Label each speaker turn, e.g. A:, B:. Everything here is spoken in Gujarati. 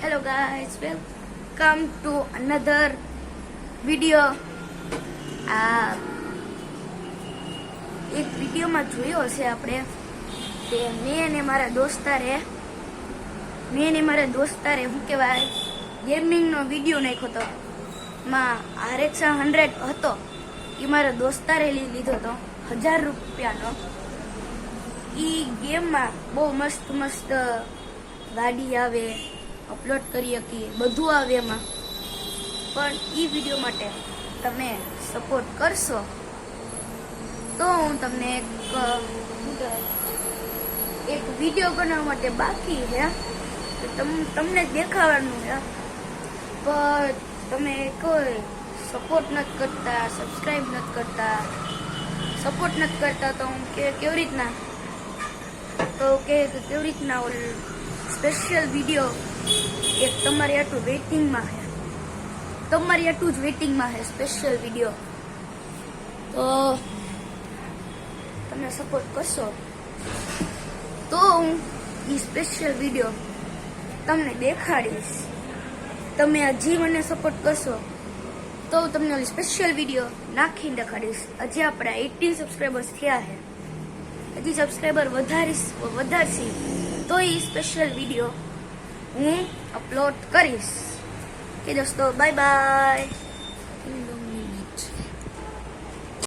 A: Hello guys, welcome to another video. એક વિડીયોમાં જોયો હશે આપણે કે મેં અને મારા દોસ્તારે શું કહેવાય ગેમિંગનો વિડીયો નાખ્યો હતો. માં RX 100 હતો એ મારા દોસ્તારે લીધો હતો 1000 રૂપિયાનો. એ ગેમમાં બહુ મસ્ત ગાડી આવે, અપલોડ કરી શકીએ, બધું આવે એમાં. પણ એ વિડીયો માટે તમે સપોર્ટ કરશો તો હું તમને એક વિડીયો બનાવવા માટે બાકી છે, તમને દેખાવાનું છે. પણ તમે કોઈ સપોર્ટ નથી કરતા, સબસ્ક્રાઈબ નથી કરતા, સપોર્ટ નથી કરતા તો હું કેવી રીતના સ્પેશિયલ વિડીયો એક તમારી આટલું વેઇટિંગમાં છે સ્પેશિયલ વિડીયો. તો તમે સપોર્ટ કરશો તો હું એ સ્પેશિયલ વિડીયો તમને દેખાડીશ. તમે હજી મને સપોર્ટ કરશો તો હું તમને સ્પેશિયલ વિડીયો નાખીને દેખાડીશ. હજી આપણા 18 સબસ્ક્રાઈબર્સ થયા છે, હજી સબસ્ક્રાઈબર વધારશે તો એ સ્પેશિયલ વિડીયો હું અપલોડ કરીશ. કે દોસ્તો, બાય બાય.